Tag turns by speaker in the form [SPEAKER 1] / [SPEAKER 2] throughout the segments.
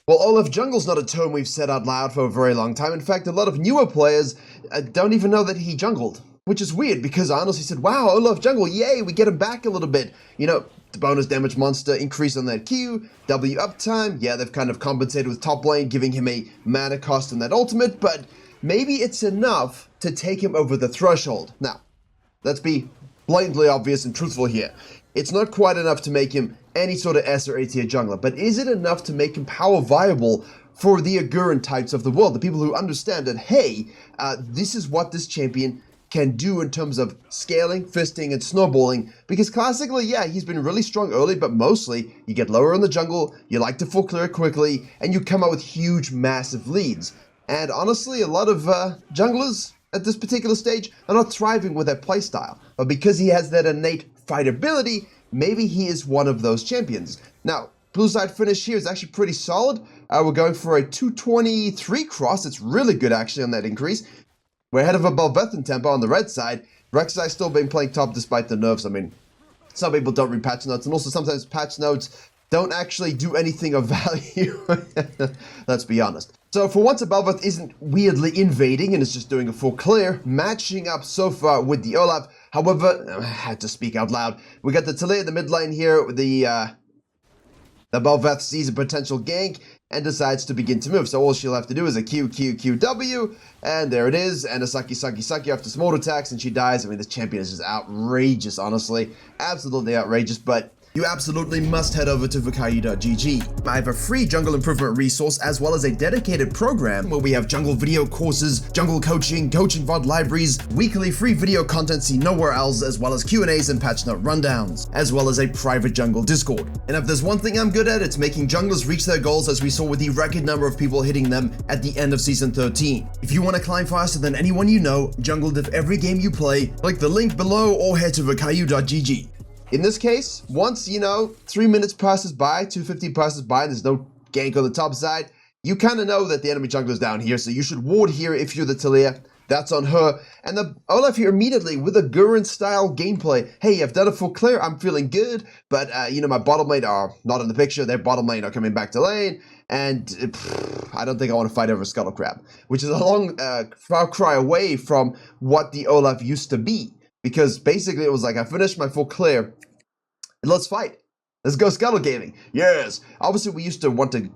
[SPEAKER 1] Well, OLAF Jungle's not a term we've said out loud for a very long time. In fact, a lot of newer players don't even know that he jungled. Which is weird, because I honestly said, wow, OLAF Jungle, yay, we get him back a little bit. You know, the bonus damage monster increase on that Q, W uptime, yeah, they've kind of compensated with top lane, giving him a mana cost on that ultimate, but maybe it's enough to take him over the threshold. Now, let's be blatantly obvious and truthful here. It's not quite enough to make him any sort of S or A tier jungler, but is it enough to make him power viable for the Aguran types of the world, the people who understand that, hey, this is what this champion can do in terms of scaling, fisting, and snowballing, because classically, yeah, he's been really strong early, but mostly you get lower in the jungle, you like to full clear quickly, and you come out with huge, massive leads. And honestly, a lot of junglers at this particular stage are not thriving with that playstyle, but because he has that innate fight ability, maybe he is one of those champions. Now, blue side finish here is actually pretty solid. We're going for a 223 cross. It's really good actually on that increase. We're ahead of a Belvethan tempo on the red side. Rek'Sai still been playing top despite the nerfs. I mean, some people don't read patch notes, and also sometimes patch notes don't actually do anything of value. Let's be honest. So for once, a Belveth isn't weirdly invading and is just doing a full clear, matching up so far with the Olaf. However, I had to speak out loud. We got the Talia in the mid lane here. The Belveth sees a potential gank and decides to begin to move. So all she'll have to do is a Q, Q, Q, W, and there it is, and a sucky, sucky, sucky after small attacks, and she dies. I mean, this champion is just outrageous, honestly. Absolutely outrageous, but you absolutely must head over to Virkayu.gg. I have a free jungle improvement resource as well as a dedicated program where we have jungle video courses, jungle coaching, coaching VOD libraries, weekly free video content seen nowhere else, as well as Q&As and patch note rundowns, as well as a private jungle Discord. And if there's one thing I'm good at, it's making junglers reach their goals, as we saw with the record number of people hitting them at the end of Season 13. If you want to climb faster than anyone you know, jungle diff every game you play, click the link below or head to Virkayu.gg. In this case, once, 3 minutes passes by, 250 passes by, and there's no gank on the top side, you kind of know that the enemy jungler's down here, so you should ward here if you're the Talia. That's on her. And the Olaf here immediately with a Gurren-style gameplay. Hey, I've done a full clear, I'm feeling good, but, my bottom lane are not in the picture. Their bottom lane are coming back to lane, and I don't think I want to fight over Scuttle Crab, which is a long far cry away from what the Olaf used to be. Because basically it was like, I finished my full clear, and let's fight. Let's go scuttle gaming. Yes. Obviously, we used to want to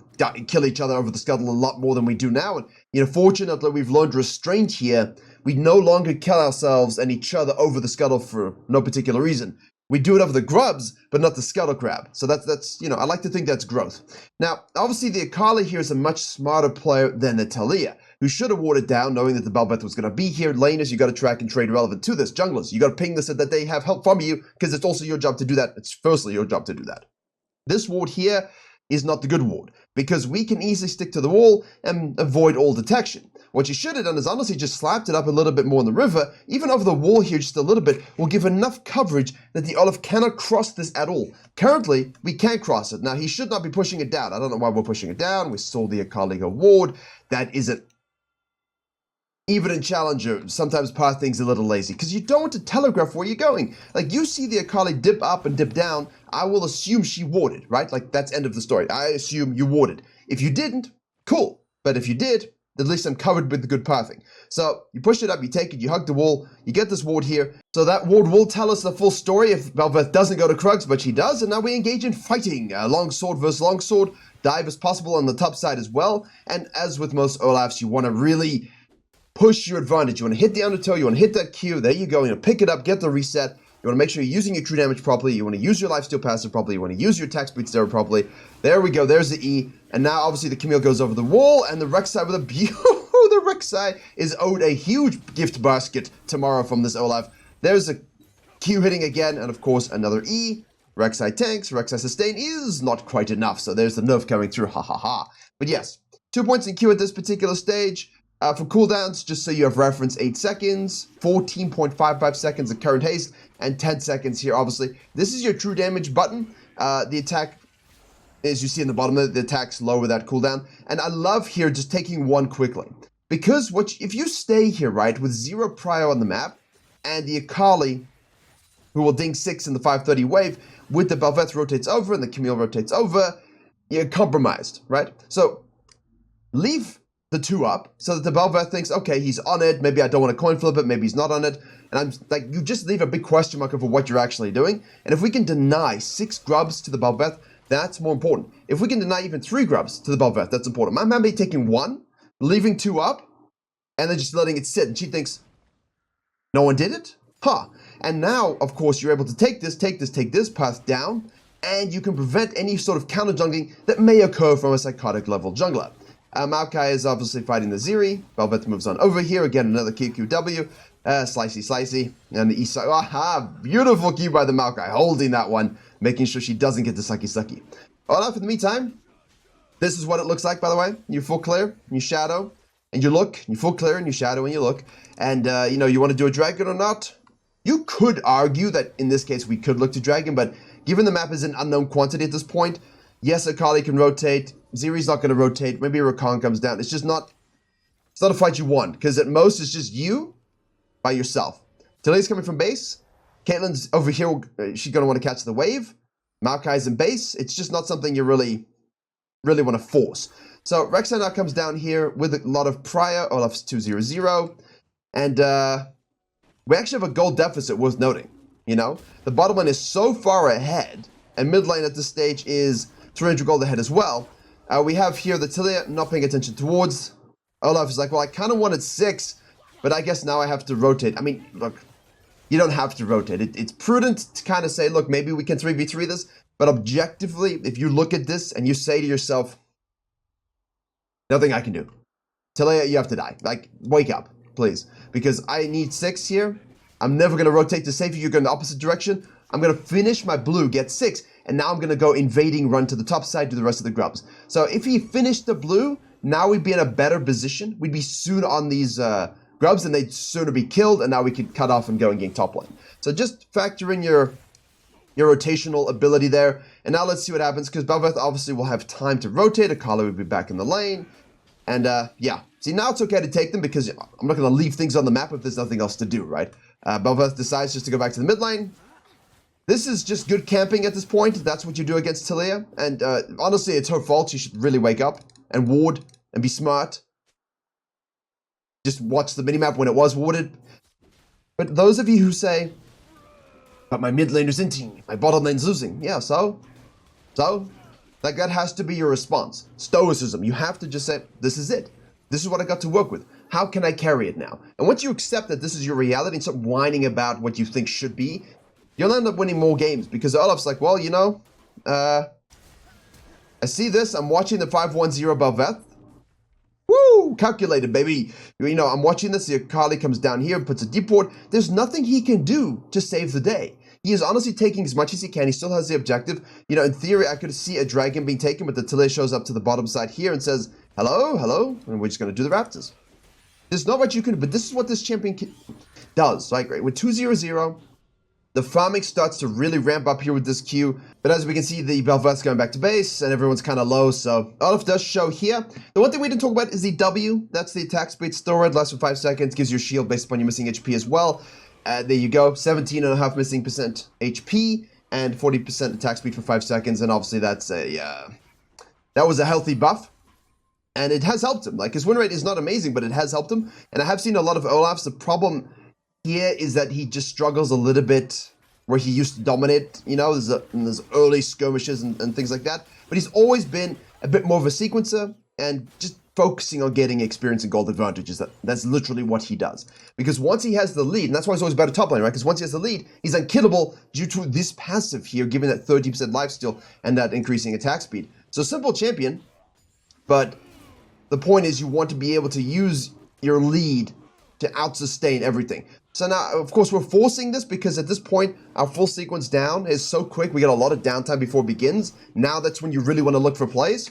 [SPEAKER 1] kill each other over the scuttle a lot more than we do now. And, fortunately, we've learned restraint here. We no longer kill ourselves and each other over the scuttle for no particular reason. We do it over the grubs, but not the scuttle crab. So that's I like to think that's growth. Now, obviously, the Akali here is a much smarter player than the Talia, who should have warded down, knowing that the Belveth was going to be here. Laners, you got to track and trade relevant to this. Junglers, you got to ping this so that they have help from you, because it's also your job to do that. It's firstly your job to do that. This ward here is not the good ward, because we can easily stick to the wall and avoid all detection. What you should have done is honestly just slapped it up a little bit more in the river, even over the wall here just a little bit, will give enough coverage that the Olaf cannot cross this at all. Currently, we can't cross it. Now, he should not be pushing it down. I don't know why we're pushing it down. We saw the Akali go ward. That isn't. Even in Challenger, sometimes path things a little lazy, because you don't want to telegraph where you're going. Like, you see the Akali dip up and dip down, I will assume she warded, right? Like, that's end of the story. I assume you warded. If you didn't, cool. But if you did, at least I'm covered with the good pathing. So, you push it up, you take it, you hug the wall, you get this ward here. So that ward will tell us the full story if Belveth doesn't go to Krugs, but she does, and now we engage in fighting. Longsword versus longsword, dive is possible on the top side as well, and as with most Olafs, you want to really push your advantage. You want to hit the undertow, you want to hit that Q, there you go, you want to pick it up, get the reset, you want to make sure you're using your true damage properly, you want to use your lifesteal passive properly, you want to use your attack speed steroid properly. There we go, there's the E, and now obviously the Camille goes over the wall, and the Rek'Sai with a the Rek'Sai is owed a huge gift basket tomorrow from this Olaf. There's a Q hitting again, and of course another E. Rek'Sai tanks, Rek'Sai sustain is not quite enough, so there's the nerf coming through, ha ha ha. But yes, 2 points in Q at this particular stage. For cooldowns, just so you have reference, 8 seconds, 14.55 seconds of current haste, and 10 seconds here, obviously. This is your true damage button. The attack, as you see in the bottom of it, the attack's low with that cooldown. And I love here just taking one quickly. Because if you stay here, right, with 0 prio on the map, and the Akali, who will ding 6 in the 530 wave, with the Belveth rotates over and the Camille rotates over, you're compromised, right? So leave the 2 up so that the Bel'Veth thinks, okay, he's on it. Maybe I don't want to coin flip it. Maybe he's not on it. And I'm like, you just leave a big question mark over what you're actually doing. And if we can deny 6 grubs to the Bel'Veth, that's more important. If we can deny even 3 grubs to the Bel'Veth, that's important. My man be taking 1, leaving 2 up, and then just letting it sit. And she thinks, no one did it? Huh. And now, of course, you're able to take this, path down, and you can prevent any sort of counter jungling that may occur from a psychotic level jungler. Maokai is obviously fighting the Zeri. Bel'Veth moves on over here. Again, another QQW. Slicey. And the east side. Aha! Beautiful Q by the Maokai. Holding that one. Making sure she doesn't get the sucky. Olaf, in the meantime, this is what it looks like, by the way. You full clear, and you shadow, and you look. You full clear, and you shadow, and you look. And, you want to do a dragon or not? You could argue that, in this case, we could look to dragon, but given the map is an unknown quantity at this point, yes, Akali can rotate. Zeri's not going to rotate. Maybe Rakan comes down. It's not a fight you want, because at most it's just you by yourself. Talia's coming from base. Caitlyn's over here. She's going to want to catch the wave. Maokai's in base. It's just not something you really want to force. So Rek'Sai now comes down here with a lot of prior. Olaf's 2-0-0. And we actually have a gold deficit worth noting. The bottom lane is so far ahead, and mid lane at this stage is 300 gold ahead as well. We have here the Talia not paying attention towards. Olaf is like, well, I kind of wanted 6, but I guess now I have to rotate. I mean, look, you don't have to rotate. It's prudent to kind of say, look, maybe we can 3v3 this, but objectively, if you look at this and you say to yourself, nothing I can do. Talia, you have to die. Like, wake up, please. Because I need 6 here. I'm never going to rotate to safety. You're going the opposite direction. I'm going to finish my blue, get 6, and now I'm going to go invading, run to the top side, do the rest of the grubs. So if he finished the blue, now we'd be in a better position. We'd be soon on these grubs, and they'd sooner be killed, and now we could cut off and go and gain top lane. So just factor in your rotational ability there. And now let's see what happens, because Bel'Veth obviously will have time to rotate. Akali will be back in the lane. And yeah, see, now it's okay to take them, because I'm not going to leave things on the map if there's nothing else to do, right? Bel'Veth decides just to go back to the mid lane. This is just good camping at this point. That's what you do against Talia. And honestly, it's her fault. She should really wake up and ward and be smart. Just watch the minimap when it was warded. But those of you who say, but my mid laner's inting, my bottom lane's losing. Yeah, so? Like, that has to be your response. Stoicism. You have to just say, this is it. This is what I got to work with. How can I carry it now? And once you accept that this is your reality and stop whining about what you think should be, you'll end up winning more games, because Olaf's like, well, I see this. I'm watching the 5-1-0 Bel'Veth. Woo! Calculated, baby. I'm watching this. The Akali comes down here, puts a deep ward. There's nothing he can do to save the day. He is honestly taking as much as he can. He still has the objective. In theory, I could see a dragon being taken, but the Talia shows up to the bottom side here and says, hello, and we're just going to do the Raptors. There's not what you can do, but this is what this champion does. Like, right, with 2-0-0, the farming starts to really ramp up here with this Q. But as we can see, the Bel'Veth's going back to base, and everyone's kind of low, so Olaf does show here. The one thing we didn't talk about is the W. That's the attack speed storage, lasts for 5 seconds, gives you a shield based upon your missing HP as well. There you go, 17.5 missing percent HP, and 40% attack speed for 5 seconds, and obviously that's that was a healthy buff. And it has helped him. Like, his win rate is not amazing, but it has helped him. And I have seen a lot of Olafs. The problem here is that he just struggles a little bit where he used to dominate, there's early skirmishes and things like that. But he's always been a bit more of a sequencer and just focusing on getting experience and gold advantages. That's literally what he does. Because once he has the lead, and that's why he's always better top lane, right? Because once he has the lead, he's unkillable due to this passive here, giving that 30% lifesteal and that increasing attack speed. So simple champion, but the point is you want to be able to use your lead to out-sustain everything. So now, of course, we're forcing this because at this point, our full sequence down is so quick. We get a lot of downtime before it begins. Now that's when you really want to look for plays.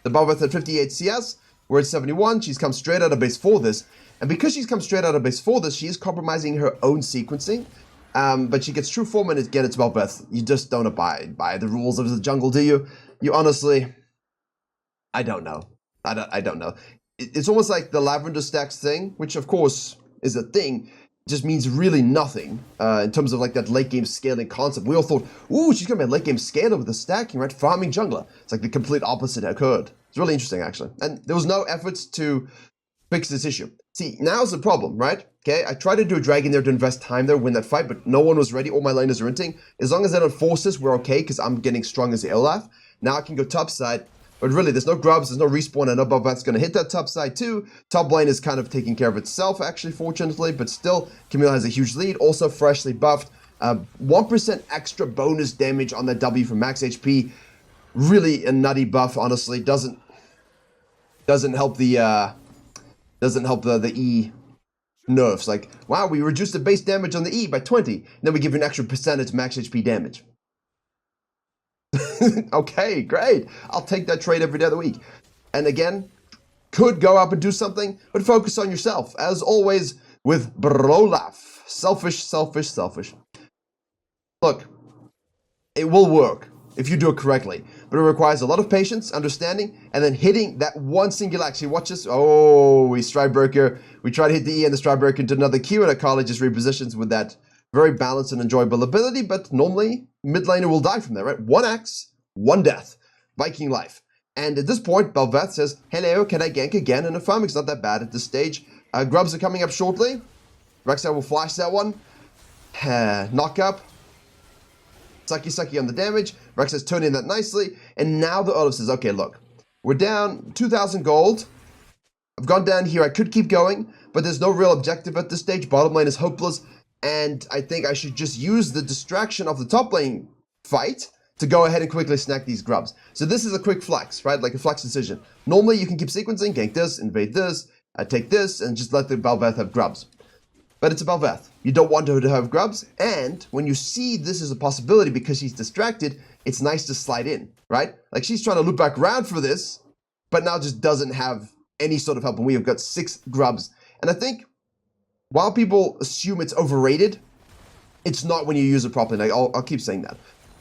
[SPEAKER 1] The Bel'Veth at 58 CS, we're at 71. She's come straight out of base for this. And because she's come straight out of base for this, she is compromising her own sequencing. But she gets true form, and again, it's Bel'Veth. You just don't abide by the rules of the jungle, do you? You honestly, I don't know. I don't know. It's almost like the Lavender Stacks thing, which of course is a thing. just means really nothing in terms of like that late game scaling concept. We all thought, ooh, she's gonna be a late game scaler with the stacking, right? Farming jungler. It's like the complete opposite occurred. It's really interesting, actually. And there was no efforts to fix this issue. See, now's the problem, right? Okay, I tried to do a dragon there to invest time there, win that fight, but no one was ready. All my laners are inting. As long as they don't force this, we're okay, because I'm getting strong as the OLAF. Now I can go top side. But really, there's no grubs, there's no respawn, and above that's going to hit that top side too. Top lane is kind of taking care of itself, actually, fortunately, but still, Camille has a huge lead, also freshly buffed. 1% extra bonus damage on that W from max HP. Really a nutty buff, honestly. Doesn't help the E nerfs. Like, wow, we reduced the base damage on the E by 20, and then we give you an extra percentage max HP damage. Okay, great. I'll take that trade every day of the week. And again, could go up and do something, but focus on yourself. As always, with Brolaf. Selfish, selfish, selfish. Look, it will work if you do it correctly, but it requires a lot of patience, understanding, and then hitting that one single action. Watch this. Oh, we Stridebreaker. We try to hit the E and the Stridebreaker into another Q, and Akali just repositions with that very balanced and enjoyable ability, but normally mid laner will die from there, right? One axe, one death. Viking life. And at this point, Belveth says, hello, can I gank again? And the farming's not that bad at this stage. Grubs are coming up shortly. Rek'Sai will flash that one. Knock up. Sucky sucky on the damage. Rek'Sai's turning that nicely. And now the Olaf says, okay, look, we're down 2,000 gold. I've gone down here. I could keep going, but there's no real objective at this stage. Bottom lane is hopeless. And I think I should just use the distraction of the top lane fight to go ahead and quickly snack these grubs. So this is a quick flex, right? Like a flex decision. Normally you can keep sequencing, gank this, invade this, take this, and just let the Belveth have grubs. But it's a Belveth. You don't want her to have grubs. And when you see this as a possibility because she's distracted, it's nice to slide in, right? Like she's trying to loop back around for this, but now just doesn't have any sort of help. And we have got 6 grubs. And I think while people assume it's overrated, it's not when you use it properly. Like, I'll keep saying that.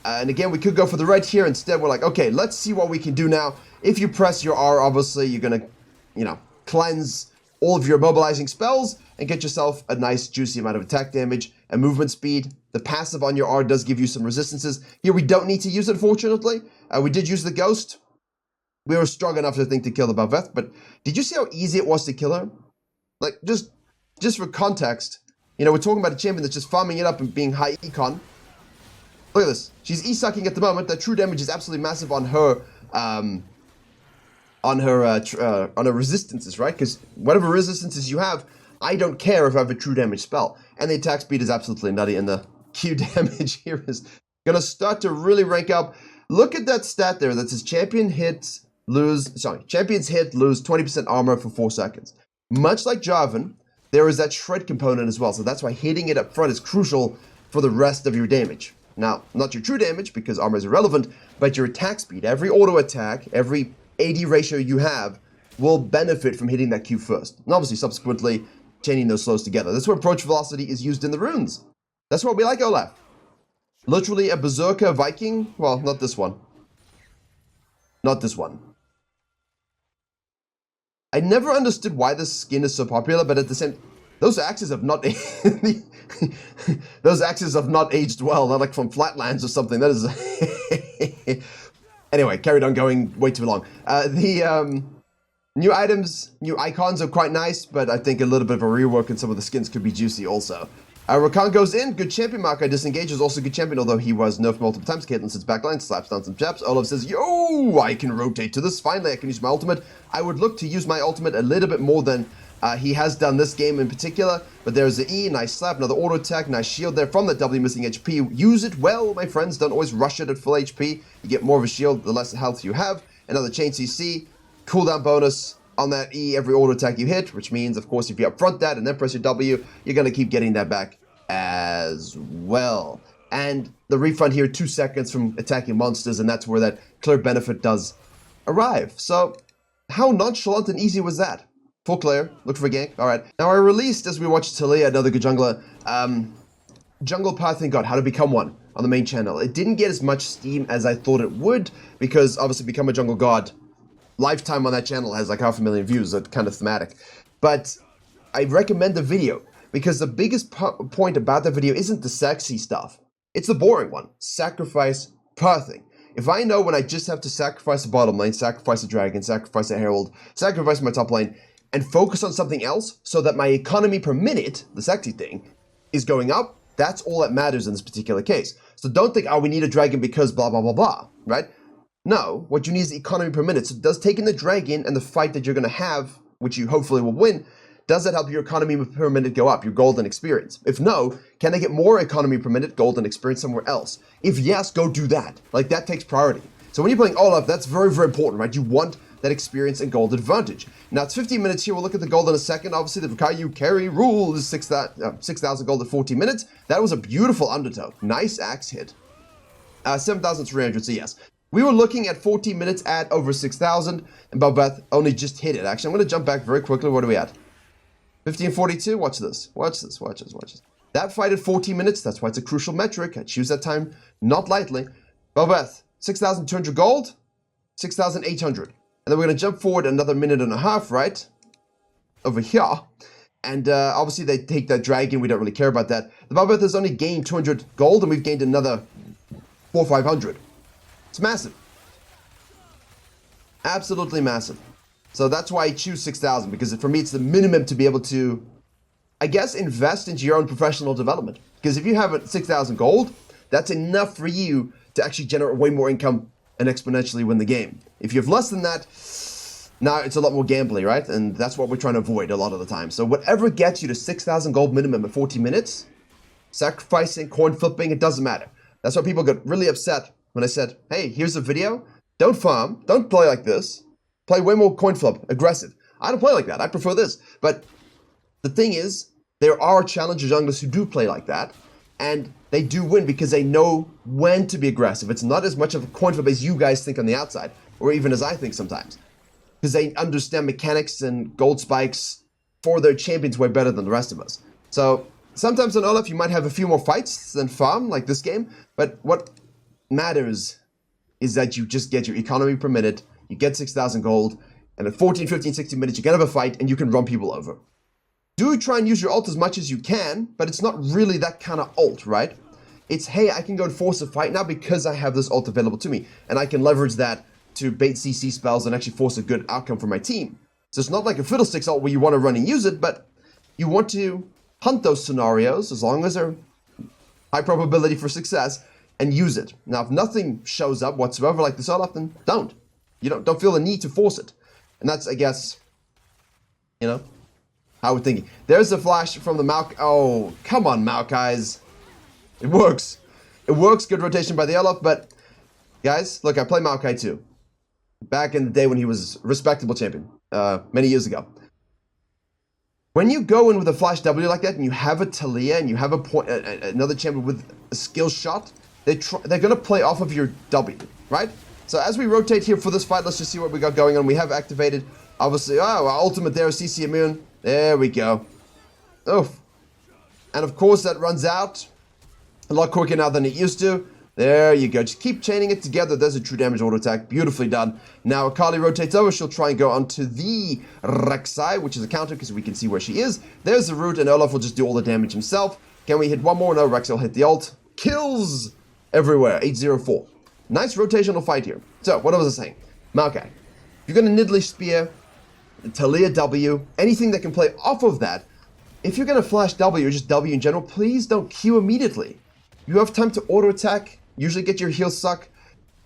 [SPEAKER 1] And again, we could go for the red here. Instead, we're like, okay, let's see what we can do now. If you press your R, obviously, you're going to, cleanse all of your mobilizing spells and get yourself a nice, juicy amount of attack damage and movement speed. The passive on your R does give you some resistances. Here, we don't need to use it, fortunately. We did use the Ghost. We were strong enough, I think, to kill the Belveth. But did you see how easy it was to kill her? Like, just for context, we're talking about a champion that's just farming it up and being high econ. Look at this. She's E-sucking at the moment. That true damage is absolutely massive on her, on her resistances, right? Because whatever resistances you have, I don't care if I have a true damage spell. And the attack speed is absolutely nutty, and the Q damage here is gonna start to really rank up. Look at that stat there that says champions hit, lose 20% armor for 4 seconds. Much like Jarvan, there is that shred component as well, so that's why hitting it up front is crucial for the rest of your damage. Now, not your true damage, because armor is irrelevant, but your attack speed. Every auto attack, every AD ratio you have, will benefit from hitting that Q first. And obviously, subsequently, chaining those slows together. That's where approach velocity is used in the runes. That's why we like OLAF. Literally a Berserker Viking. Well, not this one. Not this one. I never understood why this skin is so popular, but at the same... Those axes have not those axes have not aged well. Not like from Flatlands or something. That is anyway. Carried on going way too long. The new items, new icons are quite nice, but I think a little bit of a rework and some of the skins could be juicy also. Rakan goes in, good champion. Marco disengages, also good champion, although he was nerfed multiple times. Caitlyn sits backline, slaps down some chaps. Olaf says, yo, I can rotate to this. Finally, I can use my ultimate. I would look to use my ultimate a little bit more than he has done this game in particular, but there's the E, nice slap, another auto attack, nice shield there from the W missing HP. Use it well, my friends. Don't always rush it at full HP. You get more of a shield the less health you have. Another chain CC, cooldown bonus on that E every auto attack you hit, which means, of course, if you upfront that and then press your W, you're going to keep getting that back as well. And the refund here, 2 seconds from attacking monsters, and that's where that clear benefit does arrive. So, how nonchalant and easy was that? Full clear, look for a gank. All right. Now, I released, as we watched Talia, another good jungler, Jungle Path and God, How to Become One on the main channel. It didn't get as much steam as I thought it would, because obviously Become a Jungle God, lifetime on that channel has like 500,000 views, so kind of thematic. But I recommend the video, because the biggest point about the video isn't the sexy stuff. It's the boring one. Sacrifice per thing. If I know when I just have to sacrifice the bottom lane, sacrifice a dragon, sacrifice a herald, sacrifice my top lane, and focus on something else so that my economy per minute, the sexy thing, is going up, that's all that matters in this particular case. So don't think, oh, we need a dragon because blah, blah, blah, blah, right? No, what you need is economy per minute. So does taking the dragon and the fight that you're going to have, which you hopefully will win, does that help your economy per minute go up, your golden experience? If no, can I get more economy per minute golden experience somewhere else? If yes, go do that. Like, that takes priority. So when you're playing Olaf, that's very, very important, right? You want that experience and gold advantage. Now, it's 15 minutes here. We'll look at the gold in a second. Obviously, the Virkayu carry rule is 6,000 gold at 40 minutes. That was a beautiful undertow. Nice axe hit. 7,300, so yes. We were looking at 14 minutes at over 6,000, and Babeth only just hit it. Actually, I'm going to jump back very quickly. What are we at? 1542, watch this, watch this, watch this, watch this. That fight at 14 minutes, that's why it's a crucial metric. I choose that time not lightly. Babeth, 6,200 gold, 6,800. And then we're going to jump forward another minute and a half, right? Over here. And obviously they take that dragon, we don't really care about that. The Babeth has only gained 200 gold, and we've gained another 500. It's massive. Absolutely massive. So that's why I choose 6,000, because for me it's the minimum to be able to, I guess, invest into your own professional development. Because if you have 6,000 gold, that's enough for you to actually generate way more income and exponentially win the game. If you have less than that, now it's a lot more gambly, right? And that's what we're trying to avoid a lot of the time. So whatever gets you to 6,000 gold minimum at 40 minutes, sacrificing, coin flipping, it doesn't matter. That's why people got really upset when I said, hey, here's a video, don't farm, don't play like this. Play way more coin flip, aggressive. I don't play like that. I prefer this. But the thing is, there are challenger junglers who do play like that, and they do win because they know when to be aggressive. It's not as much of a coin flip as you guys think on the outside, or even as I think sometimes, because they understand mechanics and gold spikes for their champions way better than the rest of us. So sometimes on Olaf, you might have a few more fights than farm, like this game, but what matters is that you just get your economy per minute. You get 6,000 gold, and at 14, 15, 16 minutes, you can have a fight, and you can run people over. Do try and use your ult as much as you can, but it's not really that kind of ult, right? It's, hey, I can go and force a fight now because I have this ult available to me, and I can leverage that to bait CC spells and actually force a good outcome for my team. So it's not like a Fiddlesticks ult where you want to run and use it, but you want to hunt those scenarios, as long as they're high probability for success, and use it. Now, if nothing shows up whatsoever like this Olaf, then don't. You don't feel the need to force it. And that's, I guess, you know, how we're thinking. There's a flash from the Maokai. Oh, come on, Maokais. It works. It works. Good rotation by the Olaf. But, guys, look, I play Maokai too. Back in the day when he was a respectable champion. Many years ago. When you go in with a flash W like that, and you have a Talia, and you have another champion with a skill shot, they're going to play off of your W, right? So as we rotate here for this fight, let's just see what we got going on. We have activated, obviously, our ultimate there is CC immune. There we go. Oof. And of course that runs out a lot quicker now than it used to. There you go. Just keep chaining it together. There's a true damage auto attack. Beautifully done. Now Akali rotates over. She'll try and go onto the Rek'Sai, which is a counter because we can see where she is. There's the root, and Olaf will just do all the damage himself. Can we hit one more? No, Rek'Sai will hit the ult. Kills everywhere. 804. Nice rotational fight here. So, what was I saying? Maokai. If you're going to Nidalee Spear, Talia W, anything that can play off of that, if you're going to flash W or just W in general, please don't Q immediately. You have time to auto attack, usually get your heal suck,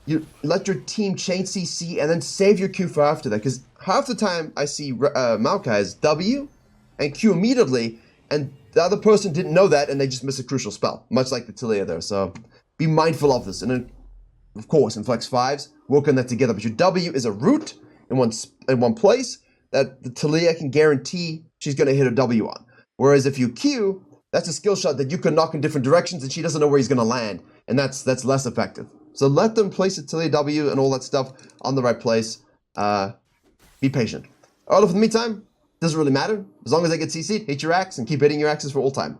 [SPEAKER 1] you let your team chain CC, and then save your Q for after that. Because half the time I see Maokai's W and Q immediately, and the other person didn't know that, and they just miss a crucial spell. Much like the Talia there, so be mindful of this. And then, of course, in Flex 5s, work on that together. But your W is a root in one place that the Talia can guarantee she's going to hit a W on. Whereas if you Q, that's a skill shot that you can knock in different directions and she doesn't know where he's going to land. And that's less effective. So let them place a Talia W and all that stuff on the right place. Be patient. All of the meantime, doesn't really matter. As long as they get CC'd, hit your axe and keep hitting your axes for all time.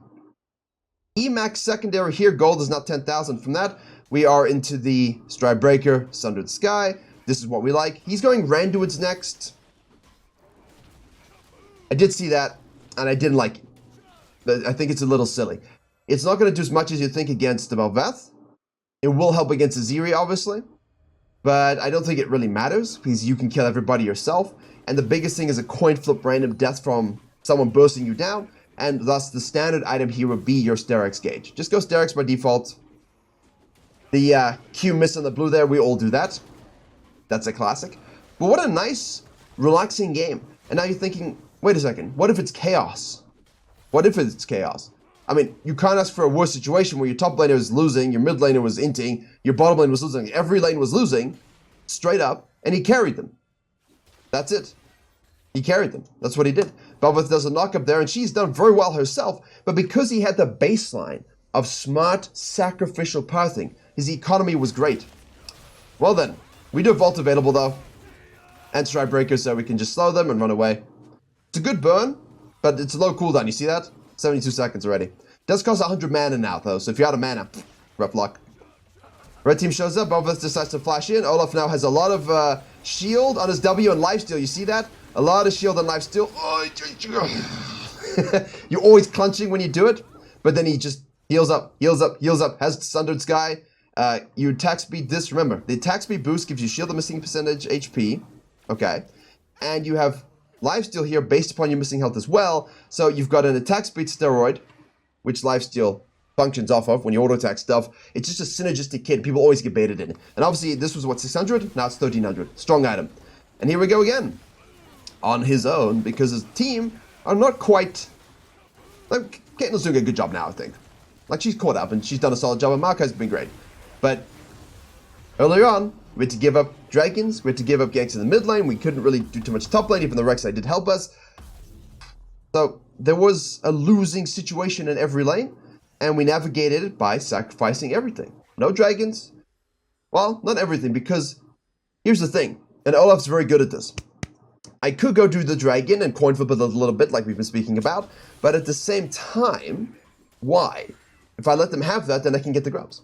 [SPEAKER 1] Emax secondary here. Gold is not 10,000 from that. We are into the Stride Breaker, Sundered Sky. This is what we like. He's going Randuin's next. I did see that, and I didn't like it. I think it's a little silly. It's not going to do as much as you think against the Malveth. It will help against Aziri, obviously. But I don't think it really matters, because you can kill everybody yourself. And the biggest thing is a coin flip random death from someone bursting you down. And thus, the standard item here would be your Sterex gauge. Just go Sterex by default. The Q miss on the blue there, we all do that. That's a classic. But what a nice, relaxing game. And now you're thinking, wait a second, what if it's chaos? What if it's chaos? I mean, you can't ask for a worse situation where your top laner was losing, your mid laner was inting, your bottom lane was losing, every lane was losing, straight up, and he carried them. That's it. He carried them. That's what he did. Belveth does a knock up there, and she's done very well herself, but because he had the baseline of smart, sacrificial pathing, his economy was great. Well then, we do have Vault available though, and Stride Breaker, so we can just slow them and run away. It's a good burn, but it's a low cooldown, you see that? 72 seconds already. Does cost 100 mana now, though, so if you're out of mana, rough luck. Red team shows up, Belveth decides to flash in. Olaf now has a lot of shield on his W and lifesteal, you see that? A lot of shield and lifesteal. You're always clenching when you do it, but then he just heals up, heals up, heals up, has Sundered Sky. Your attack speed, remember, the attack speed boost gives you shield and missing percentage HP, okay? And you have lifesteal here based upon your missing health as well. So you've got an attack speed steroid, which lifesteal functions off of when you auto attack stuff. It's just a synergistic kit. People always get baited in. And obviously this was what, 600? Now it's 1300. Strong item. And here we go again. On his own, because his team are not quite... Like, Caitlyn's doing a good job now, I think. Like, she's caught up and she's done a solid job, and Marco's been great. But earlier on, we had to give up dragons, we had to give up ganks in the mid lane, we couldn't really do too much top lane, even though Rek'Sai did help us. So there was a losing situation in every lane, and we navigated it by sacrificing everything. No dragons. Well, not everything, because here's the thing, and Olaf's very good at this. I could go do the dragon and coin flip it a little bit like we've been speaking about, but at the same time, why? If I let them have that, then I can get the grubs.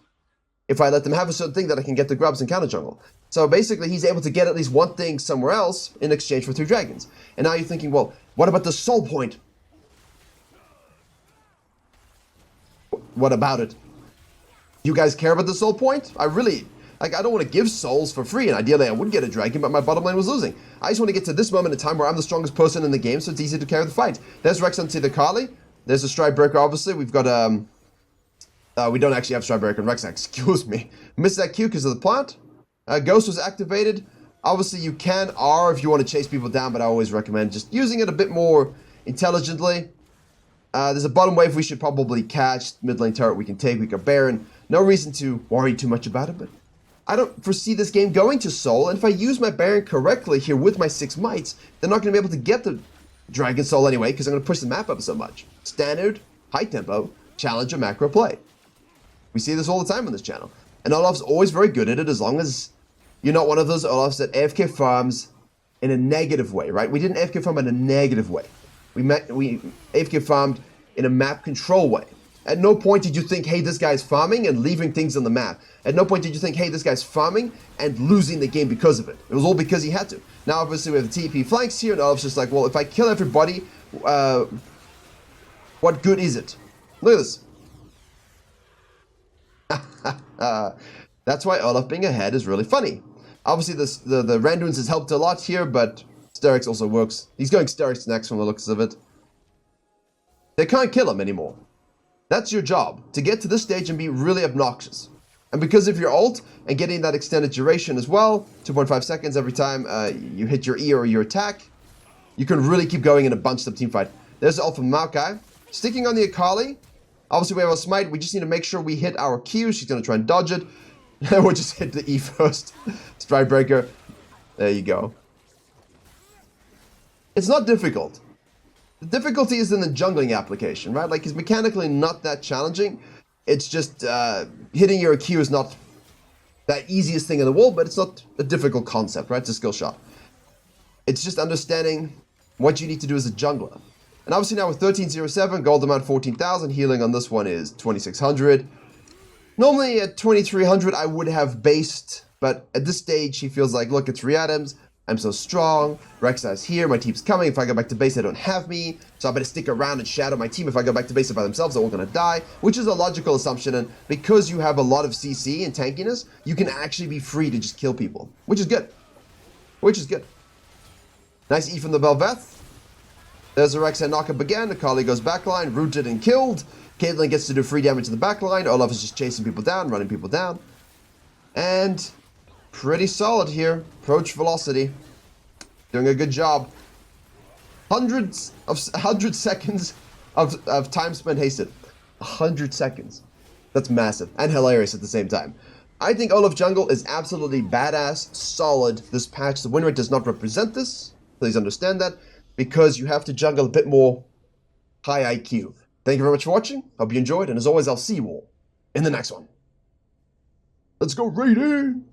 [SPEAKER 1] If I let them have a certain thing, that I can get the grubs and counter jungle. So basically, he's able to get at least one thing somewhere else in exchange for 3 dragons. And now you're thinking, well, what about the soul point? What about it? You guys care about the soul point? I don't want to give souls for free, and ideally I would get a dragon, but my bottom lane was losing. I just want to get to this moment in time where I'm the strongest person in the game, so it's easy to carry the fight. There's Rex on the Kali. There's a Stride Breaker, obviously. We've got, we don't actually have Stride Breaker and Rek'Sai, excuse me. Missed that Q because of the plant. Ghost was activated. Obviously, you can R if you want to chase people down, but I always recommend just using it a bit more intelligently. There's a bottom wave we should probably catch. Mid lane turret we can take. We got Baron. No reason to worry too much about it, but I don't foresee this game going to Soul. And if I use my Baron correctly here with my 6 mites, they're not going to be able to get the Dragon Soul anyway, because I'm going to push the map up so much. Standard, high tempo, challenger macro play. We see this all the time on this channel. And Olaf's always very good at it, as long as you're not one of those Olafs that AFK farms in a negative way, right? We didn't AFK farm in a negative way. We AFK farmed in a map control way. At no point did you think, hey, this guy's farming and leaving things on the map. At no point did you think, hey, this guy's farming and losing the game because of it. It was all because he had to. Now, obviously, we have the TP flanks here, and Olaf's just like, well, if I kill everybody, what good is it? Look at this. That's why Olaf being ahead is really funny. Obviously, the Randuins has helped a lot here, but Sterex also works. He's going Sterex next from the looks of it. They can't kill him anymore. That's your job, to get to this stage and be really obnoxious. And because of your ult and getting that extended duration as well, 2.5 seconds every time you hit your E or your attack, you can really keep going in a bunched up team fight. There's the ult from Maokai. Sticking on the Akali. Obviously we have a smite, we just need to make sure we hit our Q. She's going to try and dodge it. We'll just hit the E first. Stride Breaker. There you go. It's not difficult. The difficulty is in the jungling application, right? Like, it's mechanically not that challenging. It's just hitting your Q is not that easiest thing in the world, but it's not a difficult concept, right? It's a skill shot. It's just understanding what you need to do as a jungler. And obviously now with 1307, gold amount 14,000, healing on this one is 2,600. Normally at 2,300 I would have based, but at this stage he feels like, look, it's 3 atoms. I'm so strong. Rek'Sai's here. My team's coming. If I go back to base, they don't have me. So I better stick around and shadow my team. If I go back to base by themselves, they're all going to die, which is a logical assumption. And because you have a lot of CC and tankiness, you can actually be free to just kill people, which is good. Which is good. Nice E from the Bel'Veth. There's a Rek'Sai knockup again. Akali goes backline, rooted and killed. Caitlyn gets to do free damage to the backline. Olaf is just chasing people down, running people down. And pretty solid here. Approach velocity. Doing a good job. 100 seconds of time spent hasted. 100 seconds. That's massive and hilarious at the same time. I think OLAF Jungle is absolutely badass, solid. This patch, the win rate does not represent this. Please understand that. Because you have to jungle a bit more high IQ. Thank you very much for watching. Hope you enjoyed. And as always, I'll see you all in the next one. Let's go raiding!